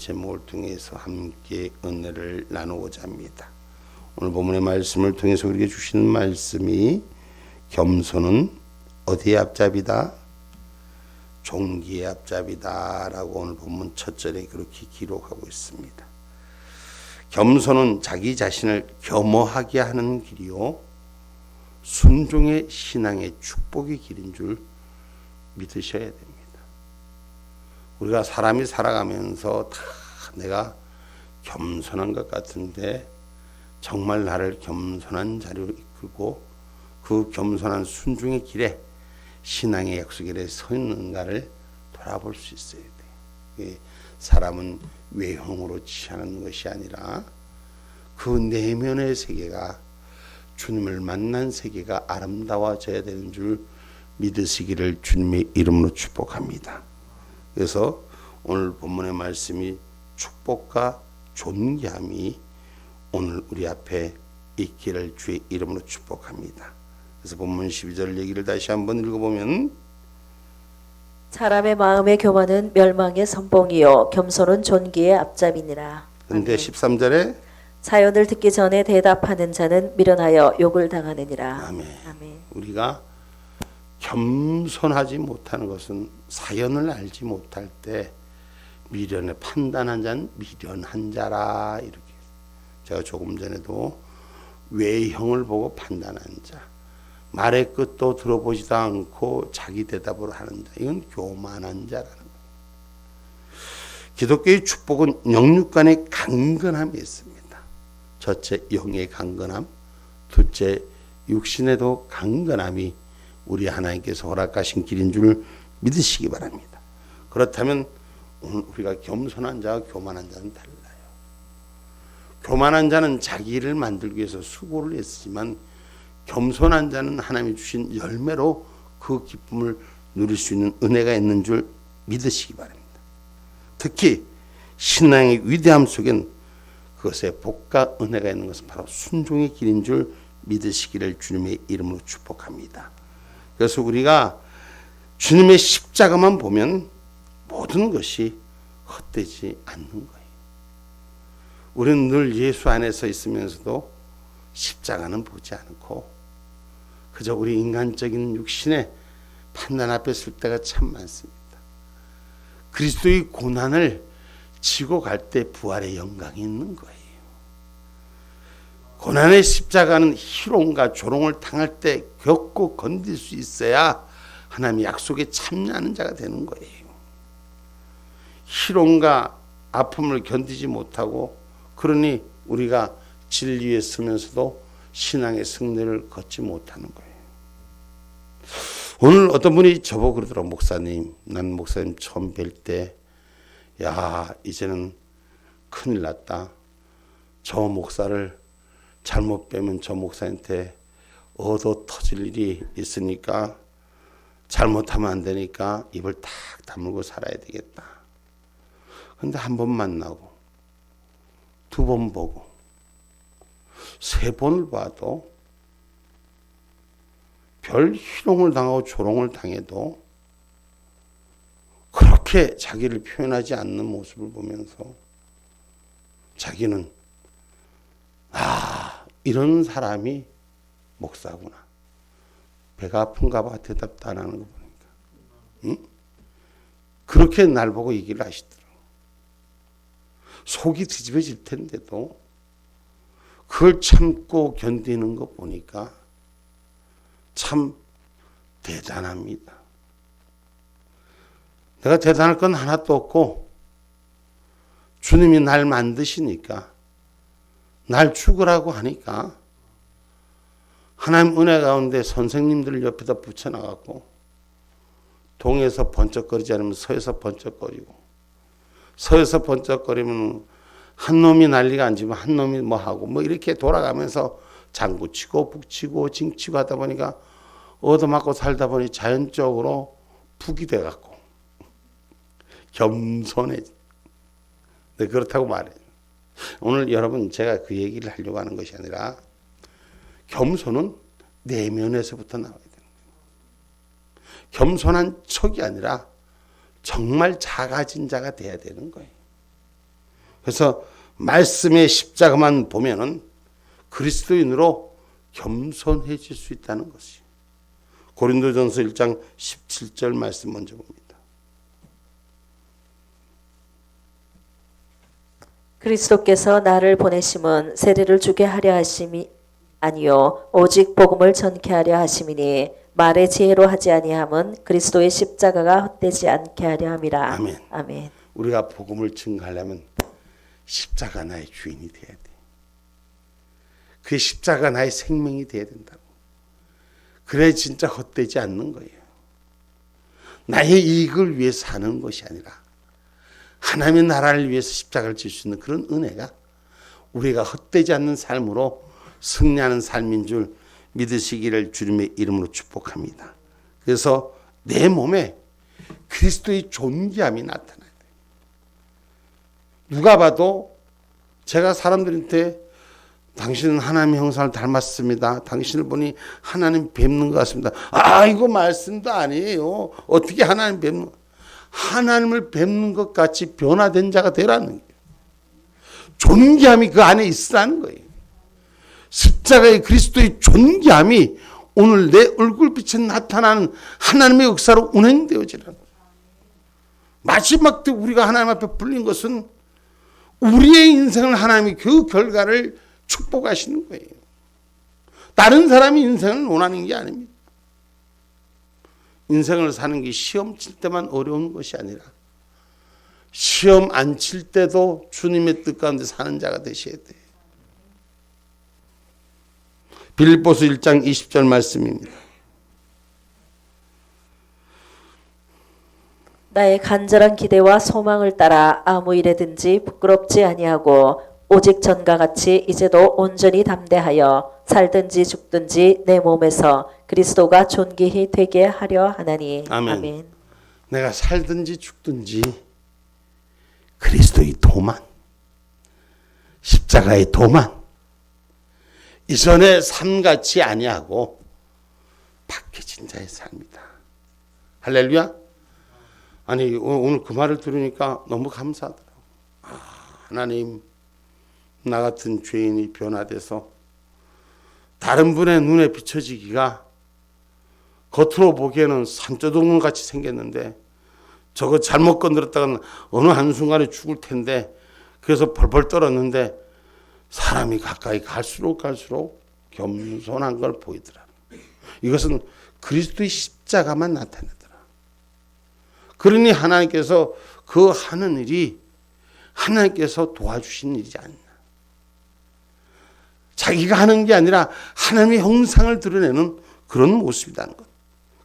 제목을 통해서 함께 은혜를 나누고자 합니다. 오늘 본문의 말씀을 통해서 우리에게 주시는 말씀이 겸손은 어디의 앞잡이다? 종기의 앞잡이다 라고 오늘 본문 첫 절에 그렇게 기록하고 있습니다. 겸손은 자기 자신을 겸허하게 하는 길이요 순종의 신앙의 축복의 길인 줄 믿으셔야 됩니다. 우리가 사람이 살아가면서 다 내가 겸손한 것 같은데 정말 나를 겸손한 자리로 이끌고 그 겸손한 순종의 길에 신앙의 약속에 서 있는가를 돌아볼 수 있어야 돼요. 사람은 외형으로 취하는 것이 아니라 그 내면의 세계가 주님을 만난 세계가 아름다워져야 되는 줄 믿으시기를 주님의 이름으로 축복합니다. 그래서 오늘 본문의 말씀이 축복과 존귀함이 오늘 우리 앞에 있기를 주의 이름으로 축복합니다. 그래서 본문 12절 얘기를 다시 한번 읽어보면 사람의 마음의 교만은 멸망의 선봉이요 겸손은 존귀의 앞잡이니라. 그런데 13절에 사연을 듣기 전에 대답하는 자는 미련하여 욕을 당하느니라. 아멘. 아멘. 우리가 겸손하지 못하는 것은 사연을 알지 못할 때 미련에 판단한 자는 미련한 자라 이렇게 제가 조금 전에도 외형을 보고 판단한 자 말의 끝도 들어보지도 않고 자기 대답으로 하는 자 이건 교만한 자라는 거예요. 기독교의 축복은 영육 간의 강건함이 있습니다. 첫째 영의 강건함, 둘째 육신에도 강건함이 우리 하나님께서 허락하신 길인 줄 믿으시기 바랍니다. 그렇다면 오늘 우리가 겸손한 자와 교만한 자는 달라요. 교만한 자는 자기 일을 만들기 위해서 수고를 했지만 겸손한 자는 하나님이 주신 열매로 그 기쁨을 누릴 수 있는 은혜가 있는 줄 믿으시기 바랍니다. 특히 신앙의 위대함 속엔 그것에 복과 은혜가 있는 것은 바로 순종의 길인 줄 믿으시기를 주님의 이름으로 축복합니다. 그래서 우리가 주님의 십자가만 보면 모든 것이 헛되지 않는 거예요. 우리는 늘 예수 안에서 있으면서도 십자가는 보지 않고 그저 우리 인간적인 육신의 판단 앞에 설 때가 참 많습니다. 그리스도의 고난을 지고 갈 때 부활의 영광이 있는 거예요. 고난의 십자가는 희롱과 조롱을 당할 때 겪고 건딜 수 있어야 하나님의 약속에 참여하는 자가 되는 거예요. 희롱과 아픔을 견디지 못하고 그러니 우리가 진리에 서면서도 신앙의 승리를 걷지 못하는 거예요. 오늘 어떤 분이 저보고 그러더라고. 목사님, 난 목사님 처음 뵐 때 야 이제는 큰일 났다. 저 목사를 잘못 빼면 저 목사한테 얻어 터질 일이 있으니까 잘못하면 안 되니까 입을 탁 다물고 살아야 되겠다. 근데 한 번 만나고 두 번 보고 세 번을 봐도 별 희롱을 당하고 조롱을 당해도 그렇게 자기를 표현하지 않는 모습을 보면서 자기는 이런 사람이 목사구나. 배가 아픈가 봐 대답도 안 하는 거 보니까. 응? 그렇게 날 보고 얘기를 하시더라고. 속이 뒤집어질 텐데도 그걸 참고 견디는 거 보니까 참 대단합니다. 내가 대단할 건 하나도 없고 주님이 날 만드시니까 날 죽으라고 하니까 하나님 은혜 가운데 선생님들을 옆에다 붙여놔갖고 동에서 번쩍거리지 않으면 서에서 번쩍거리고 서에서 번쩍거리면 한 놈이 난리가 안 지면 한 놈이 뭐 하고 뭐 이렇게 돌아가면서 장구치고 북치고 징치고 하다 보니까 얻어맞고 살다 보니 자연적으로 북이 돼갖고 겸손해져. 네, 그렇다고 말해요. 오늘 여러분 제가 그 얘기를 하려고 하는 것이 아니라 겸손은 내면에서부터 나와야 돼요. 겸손한 척이 아니라 정말 작아진 자가 돼야 되는 거예요. 그래서 말씀의 십자가만 보면은 그리스도인으로 겸손해질 수 있다는 것이. 고린도전서 1장 17절 말씀 먼저 봅니다. 그리스도께서 나를 보내심은 세례를 주게 하려 하심이 아니요 오직 복음을 전케 하려 하심이니 말의 지혜로 하지 아니함은 그리스도의 십자가가 헛되지 않게 하려 함이라. 아멘. 아멘. 우리가 복음을 증거하려면 십자가 나의 주인이 돼야 돼. 그 십자가 나의 생명이 돼야 된다고. 그래 진짜 헛되지 않는 거예요. 나의 이익을 위해서 사는 것이 아니라 하나님의 나라를 위해서 십자가를 질 수 있는 그런 은혜가 우리가 헛되지 않는 삶으로 승리하는 삶인 줄 믿으시기를 주님의 이름으로 축복합니다. 그래서 내 몸에 그리스도의 존귀함이 나타나야 돼요. 누가 봐도 제가 사람들한테 당신은 하나님의 형상을 닮았습니다. 당신을 보니 하나님 뵙는 것 같습니다. 아, 이거 말씀도 아니에요. 어떻게 하나님 뵙는 하나님을 뵙는 것 같이 변화된 자가 되라는 거예요. 존귀함이 그 안에 있으라는 거예요. 십자가의 그리스도의 존귀함이 오늘 내 얼굴빛에 나타나는 하나님의 역사로 운행되어지라는 거예요. 마지막 때 우리가 하나님 앞에 불린 것은 우리의 인생을 하나님이 그 결과를 축복하시는 거예요. 다른 사람이 인생을 원하는 게 아닙니다. 인생을 사는 게 시험 칠 때만 어려운 것이 아니라 시험 안 칠 때도 주님의 뜻 가운데 사는 자가 되셔야 돼요. 빌립보서 1장 20절 말씀입니다. 나의 간절한 기대와 소망을 따라 아무 일에든지 부끄럽지 아니하고 오직 전과 같이 이제도 온전히 담대하여 살든지 죽든지 내 몸에서 그리스도가 존귀히 되게 하려 하나니. 아멘. 아멘. 내가 살든지 죽든지 그리스도의 도만, 십자가의 도만, 이전의 삶같이 아니하고 박해진 자의 삶이다. 할렐루야. 아니 오늘 그 말을 들으니까 너무 감사하더라고요. 하나님, 나 같은 죄인이 변화돼서 다른 분의 눈에 비춰지기가 겉으로 보기에는 산조동 같이 생겼는데 저거 잘못 건드렸다가는 어느 한순간에 죽을 텐데 그래서 벌벌 떨었는데 사람이 가까이 갈수록 겸손한 걸 보이더라. 이것은 그리스도의 십자가만 나타내더라. 그러니 하나님께서 그 하는 일이 하나님께서 도와주신 일이지 않나. 자기가 하는 게 아니라 하나님의 형상을 드러내는 그런 모습이라는 것.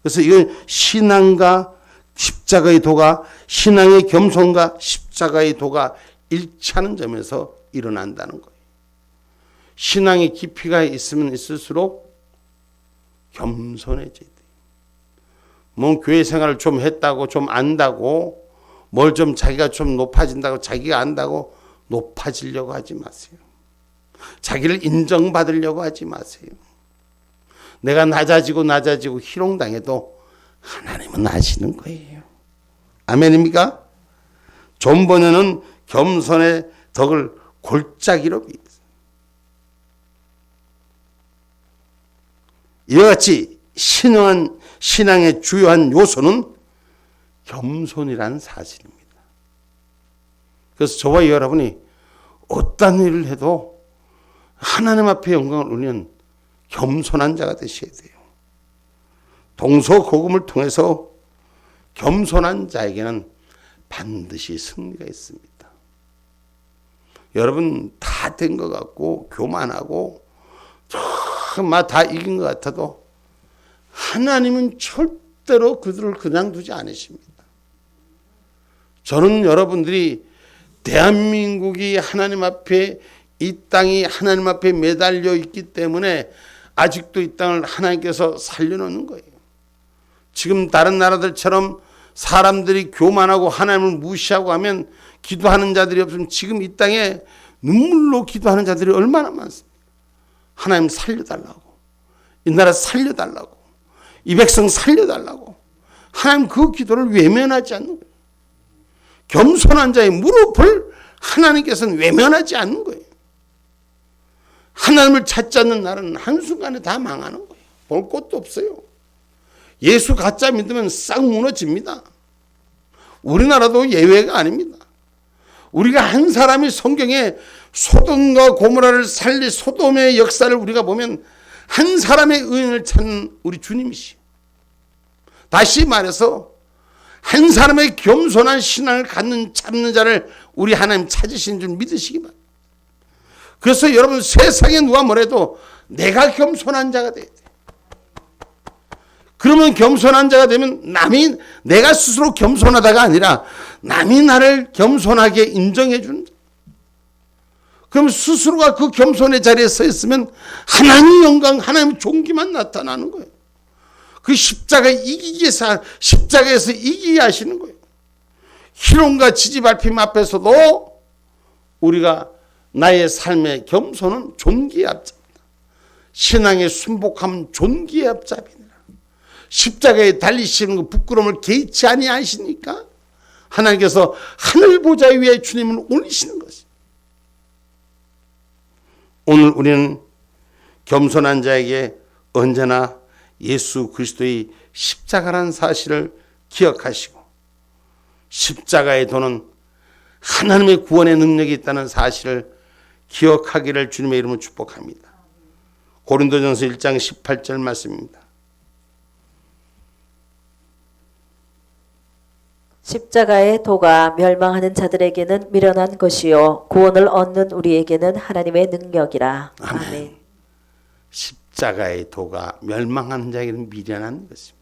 그래서 이건 신앙과 십자가의 도가, 신앙의 겸손과 십자가의 도가 일치하는 점에서 일어난다는 거예요. 신앙의 깊이가 있으면 있을수록 겸손해져야 돼요. 뭐 교회 생활을 좀 했다고, 좀 안다고, 뭘 좀 자기가 좀 높아진다고, 자기가 안다고 높아지려고 하지 마세요. 자기를 인정받으려고 하지 마세요. 내가 낮아지고 희롱당해도 하나님은 아시는 거예요. 아멘입니까? 존버는 겸손의 덕을 골짜기로 비했어요. 이와 같이 신앙의 주요한 요소는 겸손이라는 사실입니다. 그래서 저와 여러분이 어떤 일을 해도 하나님 앞에 영광을 올리는 겸손한 자가 되셔야 돼요. 동서고금을 통해서 겸손한 자에게는 반드시 승리가 있습니다. 여러분 다 된 것 같고 교만하고 정말 다 이긴 것 같아도 하나님은 절대로 그들을 그냥 두지 않으십니다. 저는 여러분들이 대한민국이 하나님 앞에, 이 땅이 하나님 앞에 매달려 있기 때문에 아직도 이 땅을 하나님께서 살려놓는 거예요. 지금 다른 나라들처럼 사람들이 교만하고 하나님을 무시하고 하면 기도하는 자들이 없으면 지금 이 땅에 눈물로 기도하는 자들이 얼마나 많습니까? 하나님 살려달라고, 이 나라 살려달라고, 이 백성 살려달라고. 하나님 그 기도를 외면하지 않는 거예요. 겸손한 자의 무릎을 하나님께서는 외면하지 않는 거예요. 하나님을 찾지 않는 나라는 한순간에 다 망하는 거예요. 볼 곳도 없어요. 예수 가짜 믿으면 싹 무너집니다. 우리나라도 예외가 아닙니다. 우리가 한 사람이 성경에 소돔과 고모라를 살린 소돔의 역사를 우리가 보면 한 사람의 의인을 찾는 우리 주님이시요. 다시 말해서 한 사람의 겸손한 신앙을 갖는 찾는 자를 우리 하나님 찾으신 줄 믿으시기 바랍니다. 그래서 여러분 세상에 누가 뭐래도 내가 겸손한 자가 돼야 돼. 그러면 겸손한 자가 되면 남이 내가 스스로 겸손하다가 아니라 남이 나를 겸손하게 인정해 주는 자. 그럼 스스로가 그 겸손의 자리에 서 있으면 하나님의 영광, 하나님의 존귀만 나타나는 거예요. 그 십자가에서 이기게 하시는 거예요. 희롱과 지지밟힘 앞에서도 우리가 나의 삶의 겸손은 존귀의 앞잡이다. 신앙의 순복함은 존귀의 앞잡이니라. 십자가에 달리시는 그 부끄러움을 개의치 아니하시니까 하나님께서 하늘 보좌 위에 주님을 올리시는 것입니다. 오늘 우리는 겸손한 자에게 언제나 예수 그리스도의 십자가라는 사실을 기억하시고 십자가의 도는 하나님의 구원의 능력이 있다는 사실을 기억하기를 주님의 이름으로 축복합니다. 고린도전서 1장 18절 말씀입니다. 십자가의 도가 멸망하는 자들에게는 미련한 것이요 구원을 얻는 우리에게는 하나님의 능력이라. 아멘. 십자가의 도가 멸망하는 자에게는 미련한 것입니다.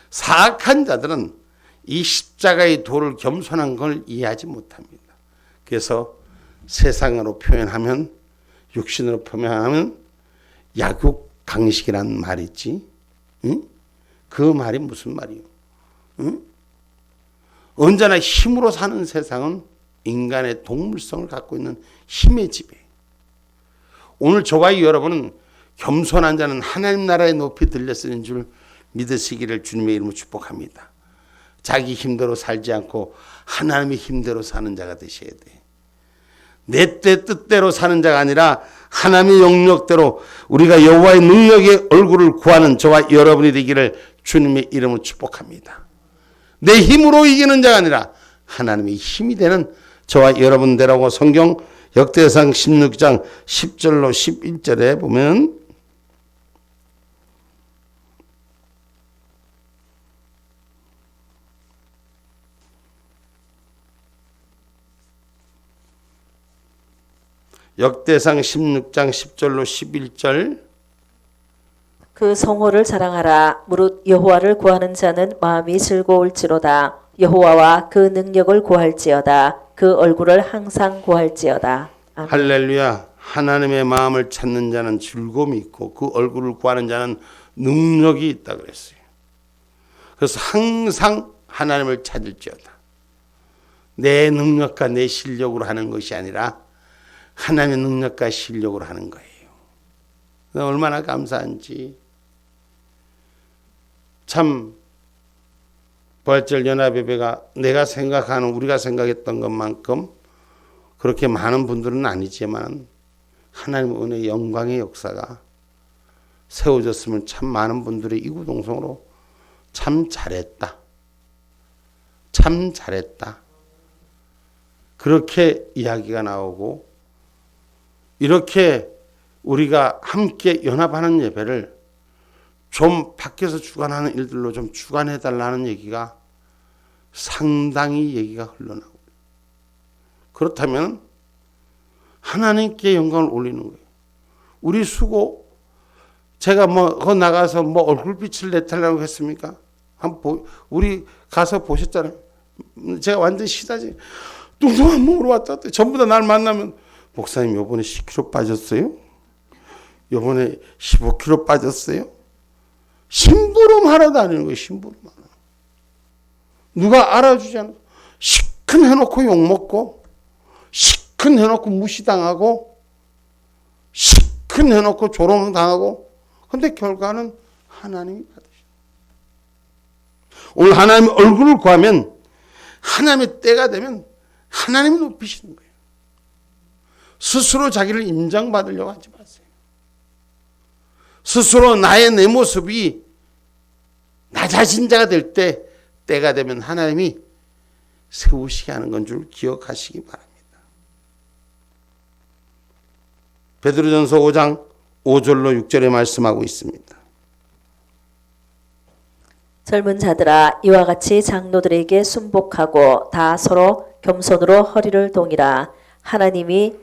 사악한 자들은 이 십자가의 도를 겸손한 걸 이해하지 못합니다. 그래서 세상으로 표현하면 육신으로 표현하면 약육강식이라는 말이 있지. 응? 그 말이 무슨 말이요? 응? 언제나 힘으로 사는 세상은 인간의 동물성을 갖고 있는 힘의 지배. 오늘 저와 여러분은 겸손한 자는 하나님 나라의 높이 들렸으는 줄 믿으시기를 주님의 이름으로 축복합니다. 자기 힘대로 살지 않고 하나님의 힘대로 사는 자가 되셔야 돼. 내 뜻대로 사는 자가 아니라 하나님의 영역대로 우리가 여호와의 능력의 얼굴을 구하는 저와 여러분이 되기를 주님의 이름으로 축복합니다. 내 힘으로 이기는 자가 아니라 하나님의 힘이 되는 저와 여러분 되라고 성경 역대상 16장 10절로 11절에 보면 역대상 16장 10절로 11절 그 성호를 자랑하라. 무릇 여호와를 구하는 자는 마음이 즐거울지로다. 여호와와 그 능력을 구할지어다. 그 얼굴을 항상 구할지어다. 아멘. 할렐루야. 하나님의 마음을 찾는 자는 즐거움이 있고 그 얼굴을 구하는 자는 능력이 있다 그랬어요. 그래서 항상 하나님을 찾을지어다. 내 능력과 내 실력으로 하는 것이 아니라 하나님의 능력과 실력으로 하는 거예요. 얼마나 감사한지. 참 부활절 연합예배가 내가 생각하는 우리가 생각했던 것만큼 그렇게 많은 분들은 아니지만 하나님의 은혜의 영광의 역사가 세워졌으면 참 많은 분들이 이구동성으로 참 잘했다. 참 잘했다. 그렇게 이야기가 나오고 이렇게 우리가 함께 연합하는 예배를 좀 밖에서 주관하는 일들로 좀 주관해달라는 얘기가 상당히 얘기가 흘러나오고 그렇다면 하나님께 영광을 올리는 거예요. 우리 수고 제가 거 나가서 얼굴빛을 내달라고 했습니까? 우리 가서 보셨잖아요. 제가 완전 시다지 뚱뚱한 몸으로 왔다. 전부 다 날 만나면 목사님 요번에 10kg 빠졌어요? 요번에 15kg 빠졌어요? 심부름 하러 다니는 거예요. 심부름 하러. 누가 알아주지 않아. 시큰 해놓고 욕먹고 시큰 해놓고 무시당하고 시큰 해놓고 조롱당하고 근데 결과는 하나님이 받으셔. 오늘 하나님의 얼굴을 구하면 하나님의 때가 되면 하나님을 높이시는 거예요. 스스로 자기를 인정받으려고 하지 마세요. 스스로 내 모습이 나 자신자가 될 때가 되면 하나님이 세우시게 하는 건 줄 기억하시기 바랍니다. 베드로전서 5장 5절로 6절에 말씀하고 있습니다. 젊은 자들아 이와 같이 장로들에게 순복하고 다 서로 겸손으로 허리를 동이라. 하나님이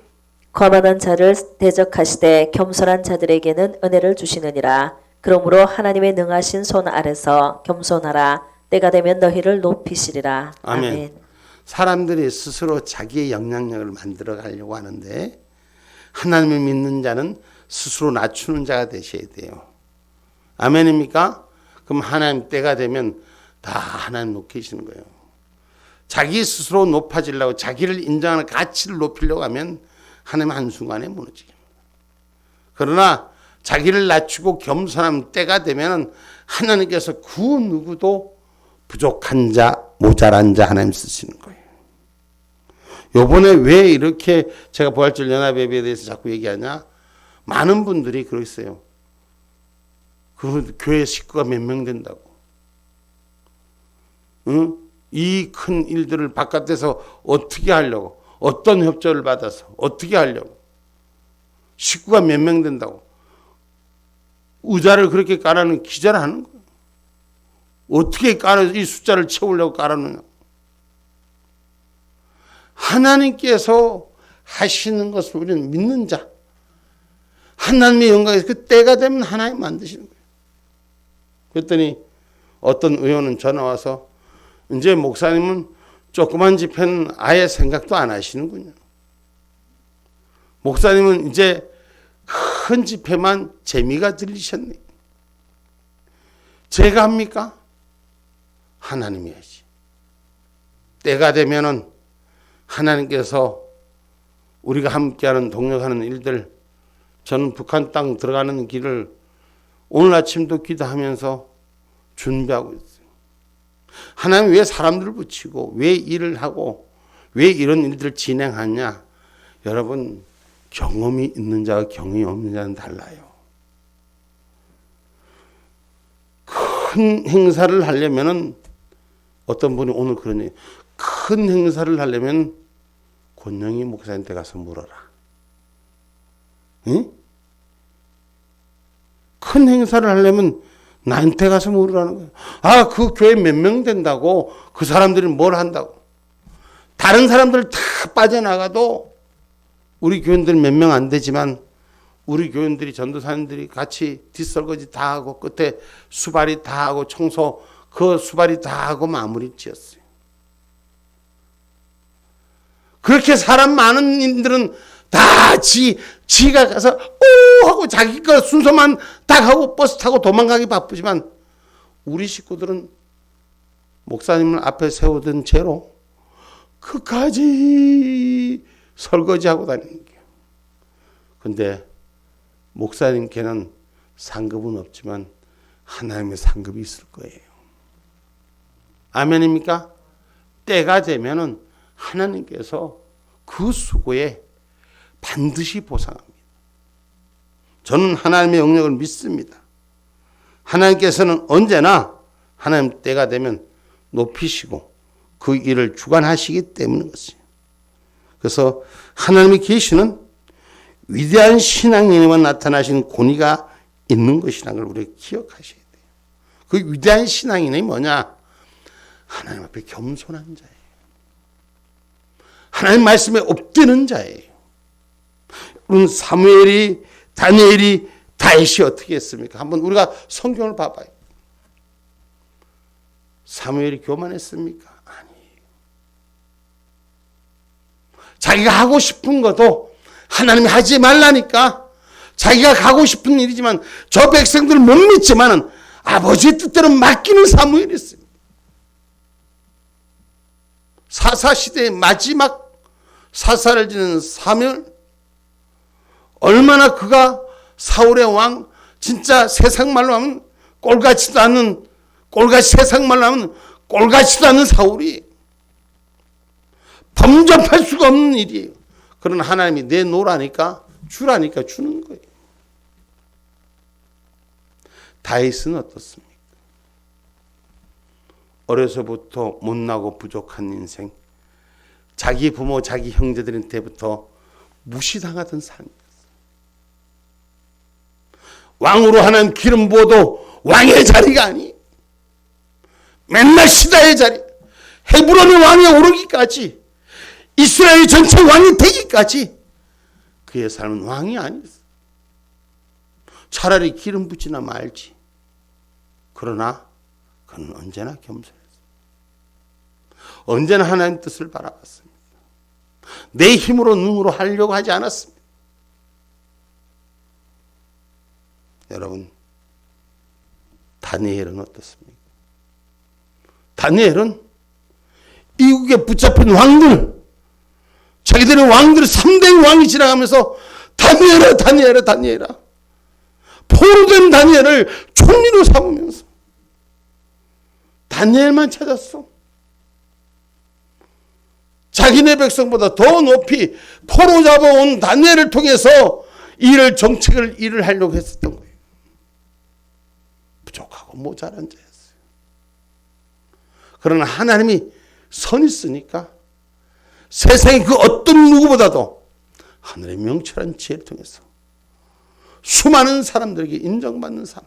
거만한 자를 대적하시되 겸손한 자들에게는 은혜를 주시느니라. 그러므로 하나님의 능하신 손 아래서 겸손하라. 때가 되면 너희를 높이시리라. 아멘. 사람들이 스스로 자기의 영향력을 만들어 가려고 하는데 하나님을 믿는 자는 스스로 낮추는 자가 되셔야 돼요. 아멘입니까? 그럼 하나님 때가 되면 다 하나님 높이시는 거예요. 자기 스스로 높아지려고 자기를 인정하는 가치를 높이려고 하면 하나님 한순간에 무너지게 합니다. 그러나 자기를 낮추고 겸손하면 때가 되면 하나님께서 그 누구도 부족한 자, 모자란 자 하나님 쓰시는 거예요. 요번에 왜 이렇게 제가 부활절 연합예배에 대해서 자꾸 얘기하냐? 많은 분들이 그러세요. 그 교회 식구가 몇 명 된다고. 응? 이 큰 일들을 바깥에서 어떻게 하려고, 어떤 협조를 받아서 어떻게 하려고. 식구가 몇 명 된다고. 의자를 그렇게 깔아놓은 기자를 하는 거예요. 어떻게 이 숫자를 채우려고 깔아놓냐. 하나님께서 하시는 것을 우리는 믿는 자. 하나님의 영광에서 그 때가 되면 하나님 만드시는 거예요. 그랬더니 어떤 의원은 전화 와서 이제 목사님은 조그만 집회는 아예 생각도 안 하시는군요. 목사님은 이제 큰 집회만 재미가 들리셨네. 제가 합니까? 하나님이 하지. 때가 되면은 하나님께서 우리가 함께하는 동력하는 일들, 저는 북한 땅 들어가는 길을 오늘 아침도 기도하면서 준비하고 있어요. 하나님 왜 사람들을 붙이고 왜 일을 하고 왜 이런 일들을 진행하냐? 여러분, 경험이 있는 자와 경험이 없는 자는 달라요. 큰 행사를 하려면은 어떤 분이 오늘 그런 얘기, 큰 행사를 하려면 권영희 목사님한테 가서 물어라. 응? 큰 행사를 하려면 나한테 가서 물으라는 거예요. 아, 그 교회 몇 명 된다고 그 사람들이 뭘 한다고. 다른 사람들 다 빠져나가도 우리 교인들 몇 명 안 되지만 우리 교인들이 전도사님들이 같이 뒷설거지 다 하고 끝에 수발이 다 하고 청소 그 수발이 다 하고 마무리 지었어요. 그렇게 사람 많은 인들은 다 지가 가서 오 하고 자기 거 순서만 딱 하고 버스 타고 도망가기 바쁘지만 우리 식구들은 목사님을 앞에 세우던 채로 끝까지 설거지하고 다니는 거예요. 근데 목사님께는 상급은 없지만 하나님의 상급이 있을 거예요. 아멘입니까? 때가 되면은 하나님께서 그 수고에 반드시 보상합니다. 저는 하나님의 영역을 믿습니다. 하나님께서는 언제나 하나님 때가 되면 높이시고 그 일을 주관하시기 때문인 것이에요. 그래서 하나님의 계시는 위대한 신앙인에만 나타나신 권위가 있는 것이라는 걸 우리가 기억하셔야 돼요. 그 위대한 신앙인이 뭐냐? 하나님 앞에 겸손한 자예요. 하나님 말씀에 엎드는 자예요. 여러분, 사무엘이, 다니엘이, 다윗이 어떻게 했습니까? 한번 우리가 성경을 봐봐요. 사무엘이 교만했습니까? 아니에요. 자기가 하고 싶은 것도 하나님이 하지 말라니까 자기가 가고 싶은 일이지만 저 백성들 못 믿지만은 아버지의 뜻대로 맡기는 사무엘이었습니다. 사사시대의 마지막 사사를 지낸 사무엘, 얼마나 그가 사울의 왕, 진짜 세상 말로 하면 꼴같지도 않은, 세상 말로 하면 꼴같지도 않은 사울이 범접할 수가 없는 일이에요. 그러나 하나님이 내놓으라니까 주라니까 주는 거예요. 다윗은 어떻습니까? 어려서부터 못나고 부족한 인생, 자기 부모, 자기 형제들한테부터 무시당하던 삶이었어요. 왕으로 하나님 기름 부어도 왕의 자리가 아니에요. 맨날 시다의 자리, 헤브론의 왕에 오르기까지, 이스라엘 전체 왕이 되기까지 그의 삶은 왕이 아니었어요. 차라리 기름 붓지나 말지. 그러나 그는 언제나 겸손했어요. 언제나 하나님 뜻을 바라봤습니다. 내 힘으로 능으로 하려고 하지 않았습니다. 여러분, 다니엘은 어떻습니까? 다니엘은 이국에 붙잡힌 왕들, 자기들의 왕들이 3대 왕이 지나가면서 다니엘아 다니엘아 다니엘아, 포로된 다니엘을 총리로 삼으면서 다니엘만 찾았어. 자기네 백성보다 더 높이 포로 잡아온 다니엘을 통해서 일을 하려고 했었던 거예요. 부족하고 모자란 자였어요. 그러나 하나님이 선이 있으니까 세상의 그 어떤 누구보다도 하늘의 명철한 지혜를 통해서 수많은 사람들에게 인정받는 삶,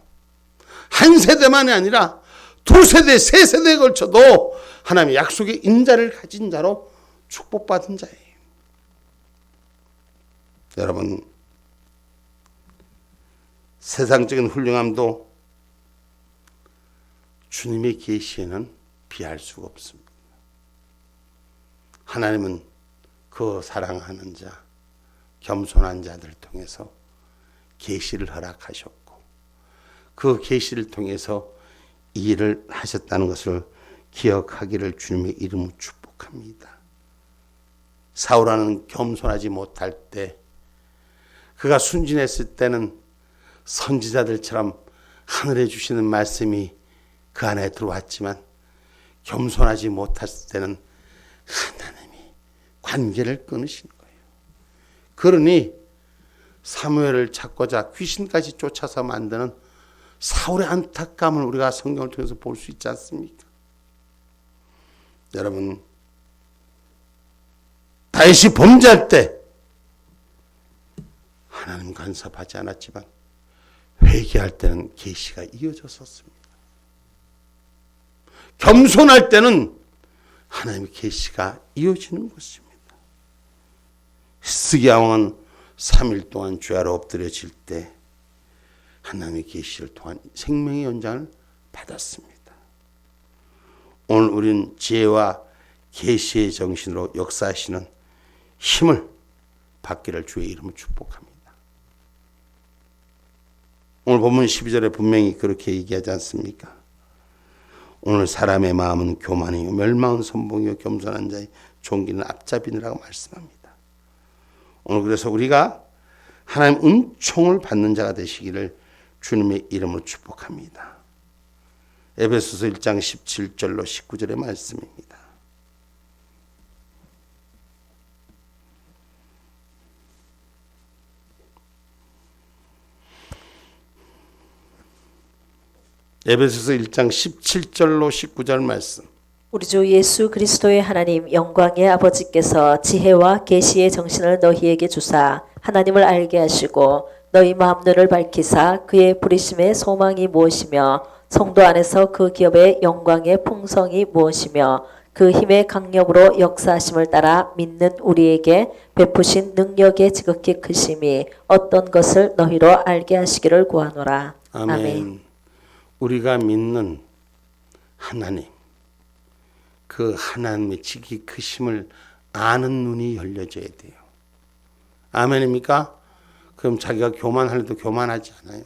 한 세대만이 아니라 2세대, 3세대에 걸쳐도 하나님의 약속의 인자를 가진 자로 축복받은 자예요. 여러분, 세상적인 훌륭함도 주님의 계시에는 비할 수가 없습니다. 하나님은 그 사랑하는 자, 겸손한 자들을 통해서 계시를 허락하셨고, 그 계시를 통해서 이 일을 하셨다는 것을 기억하기를 주님의 이름으로 축복합니다. 사울아는 겸손하지 못할 때, 그가 순진했을 때는 선지자들처럼 하늘에 주시는 말씀이 그 안에 들어왔지만, 겸손하지 못했을 때는 하나님이 관계를 끊으신 거예요. 그러니 사무엘을 찾고자 귀신까지 쫓아서 만드는 사울의 안타까움을 우리가 성경을 통해서 볼 수 있지 않습니까? 여러분, 다윗이 범죄할 때 하나님 간섭하지 않았지만 회개할 때는 계시가 이어졌었습니다. 겸손할 때는 하나님의 계시가 이어지는 것입니다. 히스기야 왕은 3일 동안 죄하러 엎드려질 때 하나님의 계시를 통한 생명의 연장을 받았습니다. 오늘 우리는 지혜와 계시의 정신으로 역사하시는 힘을 받기를 주의 이름으로 축복합니다. 오늘 본문 12절에 분명히 그렇게 얘기하지 않습니까? 오늘 사람의 마음은 교만이요 멸망은 선봉이요 겸손한 자의 종기는 앞잡이니라고 말씀합니다. 오늘 그래서 우리가 하나님 은총을 받는 자가 되시기를 주님의 이름으로 축복합니다. 에베소서 1장 17절로 19절의 말씀입니다. 에베소서 1장 17절로 19절 말씀. 우리 주 예수 그리스도의 하나님 영광의 아버지께서 지혜와 계시의 정신을 너희에게 주사 하나님을 알게 하시고 너희 마음눈을 밝히사 그의 부르심의 소망이 무엇이며 성도 안에서 그 기업의 영광의 풍성이 무엇이며 그 힘의 강력으로 역사하심을 따라 믿는 우리에게 베푸신 능력의 지극히 크심이 어떤 것을 너희로 알게 하시기를 구하노라. 아멘. 우리가 믿는 하나님, 그 하나님의 지극히 크심을 아는 눈이 열려져야 돼요. 아멘입니까? 그럼 자기가 교만하려도 교만하지 않아요.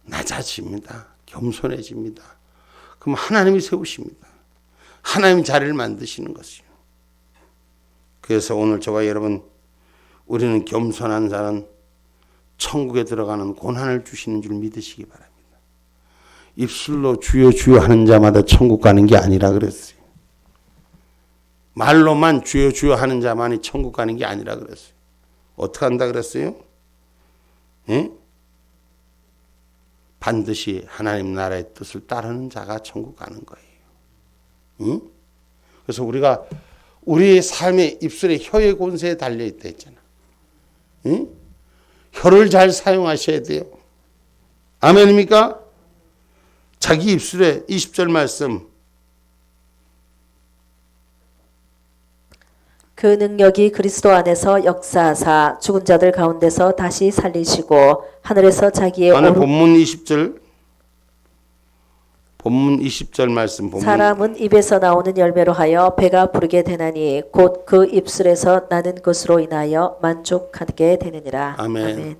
낮아집니다. 겸손해집니다. 그럼 하나님이 세우십니다. 하나님이 자리를 만드시는 것이요. 그래서 오늘 저와 여러분, 우리는 겸손한 자는 천국에 들어가는 고난을 주시는 줄 믿으시기 바랍니다. 입술로 주여 주여 하는 자마다 천국 가는 게 아니라 그랬어요. 말로만 주여 주여 하는 자만이 천국 가는 게 아니라 그랬어요. 어떻게 한다 그랬어요? 예? 반드시 하나님 나라의 뜻을 따르는 자가 천국 가는 거예요. 응? 그래서 우리가 우리의 삶의 입술에 혀의 권세에 달려있다 했잖아. 응? 혀를 잘 사용하셔야 돼요. 아멘입니까? 자기 입술에 20절 말씀. 그 능력이 그리스도 안에서 역사하사 죽은 자들 가운데서 다시 살리시고 하늘에서 자기의 오늘 본문 20절. 본문 20절 말씀 보면 사람은 입에서 나오는 열매로 하여 배가 부르게 되나니 곧 그 입술에서 나는 것으로 인하여 만족하게 되느니라. 아멘.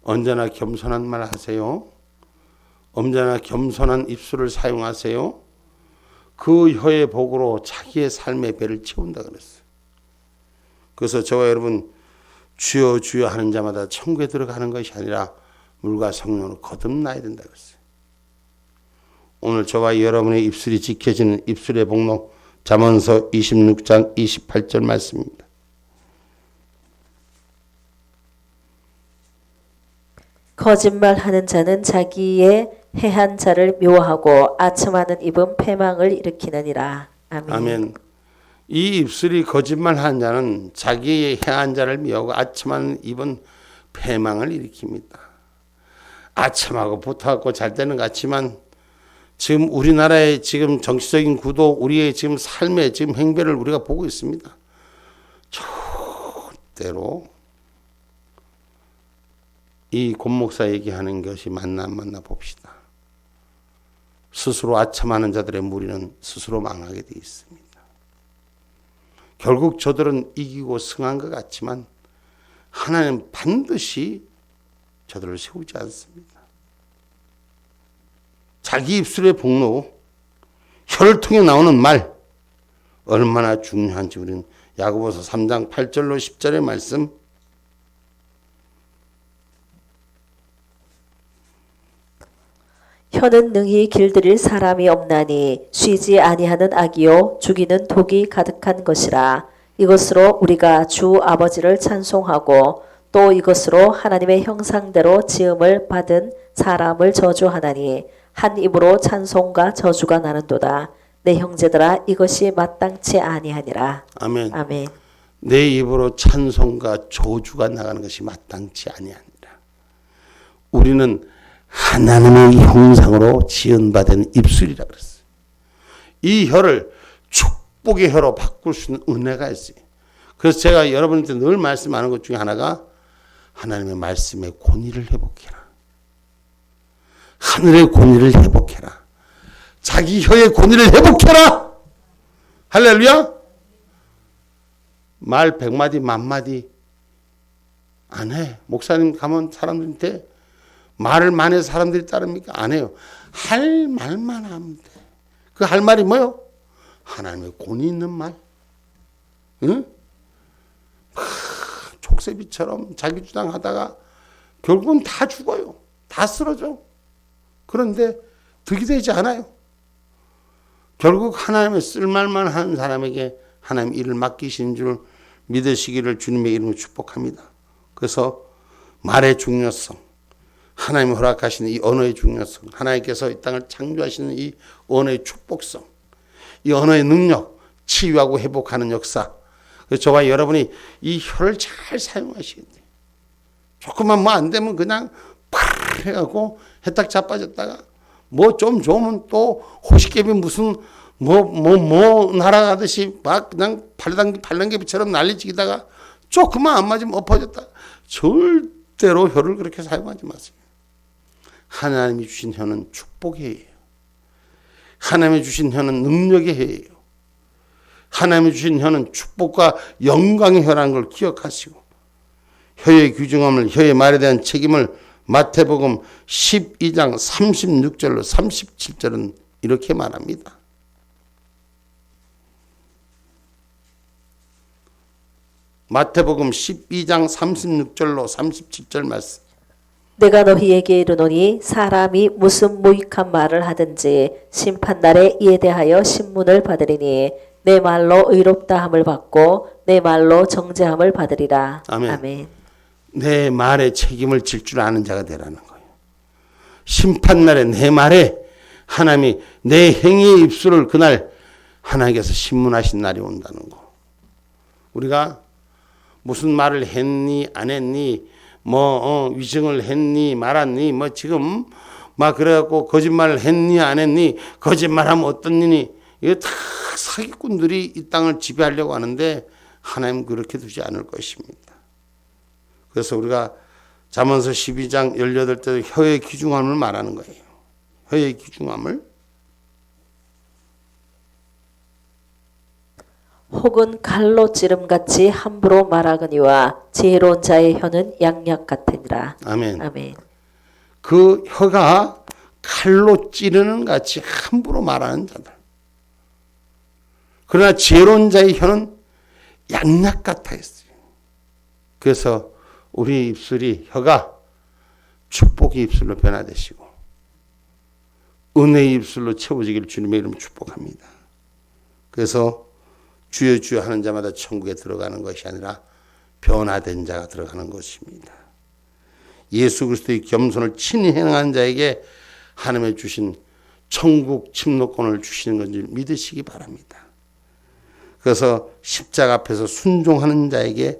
언제나 겸손한 말 하세요. 언제나 겸손한 입술을 사용하세요. 그 혀의 복으로 자기의 삶의 배를 채운다 그랬어요. 그래서 저와 여러분 주여 주여 하는 자마다 천국에 들어가는 것이 아니라 물과 성령으로 거듭나야 된다 그랬어요. 오늘 저와 여러분의 입술이 지켜지는 입술의 복록 잠언서 26장 28절 말씀입니다. 거짓말하는 자는 자기의 해한 자를 묘하고 아첨하는 입은 패망을 일으키느니라. 아멘. 아멘. 이 입술이 거짓말하는 자는 자기의 해한 자를 묘하고 아첨하는 입은 패망을 일으킵니다. 아첨하고 붙어갖고 잘 되는 것 같지만 지금 우리나라의 지금 정치적인 구도, 우리의 지금 삶의 지금 행배를 우리가 보고 있습니다. 절대로 이 곰목사 얘기하는 것이 맞나 안 맞나 봅시다. 스스로 아첨하는 자들의 무리는 스스로 망하게 되어 있습니다. 결국 저들은 이기고 승한 것 같지만 하나님 반드시 저들을 세우지 않습니다. 자기 입술의 복로, 혀를 통해 나오는 말 얼마나 중요한지 우리는 야고보서 3장 8절로 10절의 말씀 혀는 능히 길들일 사람이 없나니 쉬지 아니하는 악이요 죽이는 독이 가득한 것이라. 이것으로 우리가 주 아버지를 찬송하고 또 이것으로 하나님의 형상대로 지음을 받은 사람을 저주하나니 한 입으로 찬송과 저주가 나는도다. 내 형제들아 이것이 마땅치 아니하니라. 아멘. 아멘. 내 입으로 찬송과 저주가 나가는 것이 마땅치 아니하니라. 우리는 하나님의 형상으로 지은받은 입술이라 그랬어요. 이 혀를 축복의 혀로 바꿀 수 있는 은혜가 있어요. 그래서 제가 여러분한테 늘 말씀하는 것 중에 하나가 하나님의 말씀의 권위를 회복해라. 하늘의 권위를 회복해라. 자기 혀의 권위를 회복해라. 할렐루야. 말 100마디 만마디 안 해. 목사님 가면 사람들한테 말을 많이 해서 사람들이 따릅니까? 안 해요. 할 말만 하면 돼. 그 할 말이 뭐요? 하나님의 권위 있는 말. 응? 족쇄비처럼 자기 주장하다가 결국은 다 죽어요. 다 쓰러져. 그런데 득이 되지 않아요. 결국 하나님의 쓸 말만 하는 사람에게 하나님 일을 맡기신 줄 믿으시기를 주님의 이름으로 축복합니다. 그래서 말의 중요성, 하나님이 허락하시는 이 언어의 중요성, 하나님께서 이 땅을 창조하시는 이 언어의 축복성, 이 언어의 능력, 치유하고 회복하는 역사. 그래서 저와 여러분이 이 혀를 잘 사용하셔야 돼요. 조금만 뭐 안 되면 그냥 팍 해갖고 해딱 자빠졌다가 뭐 좀 좋으면 또 호시개비 무슨 뭐 날아가듯이 막 그냥 발랑개비처럼 난리치기다가 조금만 안 맞으면 엎어졌다. 절대로 혀를 그렇게 사용하지 마세요. 하나님이 주신 혀는 축복의 혀예요. 하나님이 주신 혀는 능력의 혀예요. 하나님이 주신 혀는 축복과 영광의 혀라는 걸 기억하시고 혀의 귀중함을, 혀의 말에 대한 책임을 마태복음 12장 36절로 37절은 이렇게 말합니다. 마태복음 12장 36절로 37절 말씀. 내가 너희에게 이르노니 사람이 무슨 무익한 말을 하든지 심판날에 이에 대하여 신문을 받으리니 내 말로 의롭다함을 받고 내 말로 정죄함을 받으리라. 아멘. 아멘. 내 말에 책임을 질 줄 아는 자가 되라는 거예요. 심판날에 내 말에 하나님이 내 행위의 입술을 그날 하나님께서 신문하신 날이 온다는 거. 우리가 무슨 말을 했니 안 했니 위증을 했니 말았니 지금 막 그래갖고 거짓말을 했니 안 했니 거짓말하면 어떤 일이 이거 다 사기꾼들이 이 땅을 지배하려고 하는데 하나님 그렇게 두지 않을 것입니다. 그래서 우리가 잠언서 12장 18절 혀의 귀중함을 말하는 거예요. 혀의 귀중함을. 혹은 칼로 찌름같이 함부로 말하거니와 지혜로운 자의 혀는 양약 같으니라. 아멘. 아멘. 그 혀가 칼로 찌르는 같이 함부로 말하는 자들. 그러나 지혜로운 자의 혀는 양약 같아 있어요. 그래서 우리 입술이 혀가 축복의 입술로 변화되시고 은혜의 입술로 채워지기를 주님의 이름으로 축복합니다. 그래서 주여 주여 하는 자마다 천국에 들어가는 것이 아니라 변화된 자가 들어가는 것입니다. 예수 그리스도의 겸손을 친히 행한 자에게 하나님의 주신 천국 침노권을 주시는 건지 믿으시기 바랍니다. 그래서 십자가 앞에서 순종하는 자에게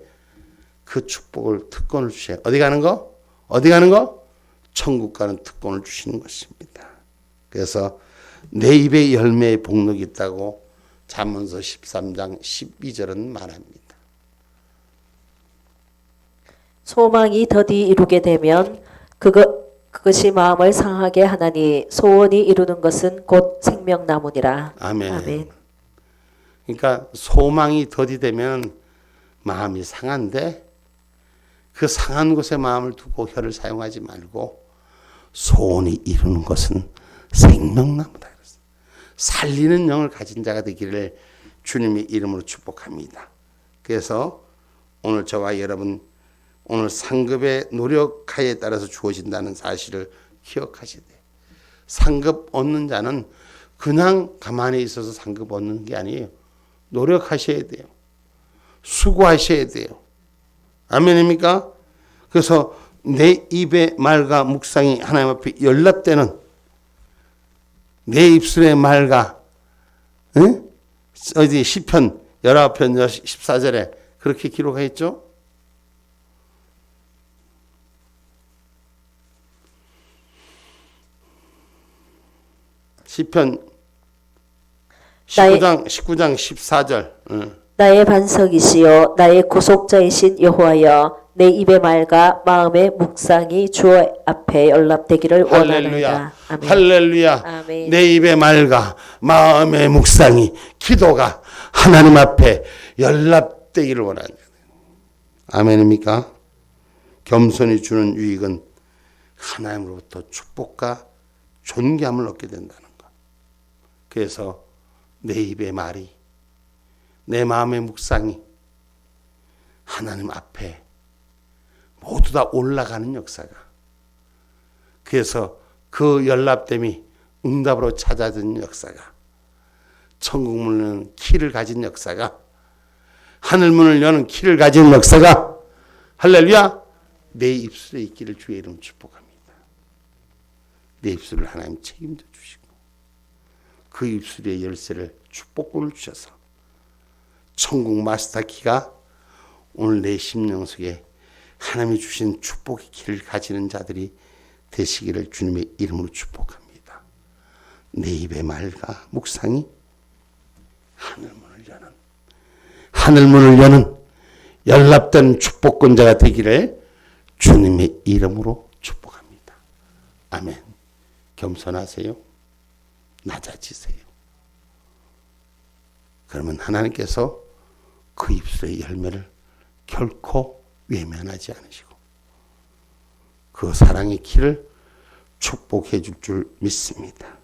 그 축복을 특권을 주셔요. 어디 가는 거? 어디 가는 거? 천국 가는 특권을 주시는 것입니다. 그래서 내 입에 열매의 복록이 있다고 잠언서 13장 12절은 말합니다. 소망이 더디 이루게 되면 그것이 마음을 상하게 하나니 소원이 이루는 것은 곧 생명나무니라. 아멘. 아멘. 그러니까 소망이 더디 되면 마음이 상한데 그 상한 곳에 마음을 두고 혀를 사용하지 말고 소원이 이루는 것은 생명나무다. 살리는 영을 가진 자가 되기를 주님의 이름으로 축복합니다. 그래서 오늘 저와 여러분 오늘 상급의 노력하에 따라서 주어진다는 사실을 기억하셔야 돼요. 상급 얻는 자는 그냥 가만히 있어서 상급 얻는 게 아니에요. 노력하셔야 돼요. 수고하셔야 돼요. 아멘입니까? 그래서 내 입의 말과 묵상이 하나님 앞에 연락되는 내 입술의 말과 어디 시편 19편 14절에 그렇게 기록하여 있죠. 시편 19장 14절. 나의 반석이시요 나의 구속자이신 여호와여 내 입의 말과 마음의 묵상이 주 앞에 연락되기를 원하노라. 아멘. 할렐루야. 아멘. 내 입의 말과 마음의 묵상이 기도가 하나님 앞에 연락되기를 원하는 아멘입니까? 겸손히 주는 유익은 하나님으로부터 축복과 존귀함을 얻게 된다는 것. 그래서 내 입의 말이 내 마음의 묵상이 하나님 앞에 모두 다 올라가는 역사가 그래서 그 연락됨이 응답으로 찾아든 역사가 천국문을 키를 가진 역사가 하늘문을 여는 키를 가진 역사가 할렐루야 내 입술에 있기를 주의 이름 축복합니다. 내 입술을 하나님 책임져 주시고 그 입술의 열쇠를 축복권을 주셔서 천국 마스터 키가 오늘 내 심령 속에 하나님이 주신 축복의 키를 가지는 자들이 되시기를 주님의 이름으로 축복합니다. 내 입의 말과 묵상이 하늘문을 여는 연락된 축복권자가 되기를 주님의 이름으로 축복합니다. 아멘. 겸손하세요. 낮아지세요. 그러면 하나님께서 그 입술의 열매를 결코 외면하지 않으시고 그 사랑의 키를 축복해 줄 줄 믿습니다.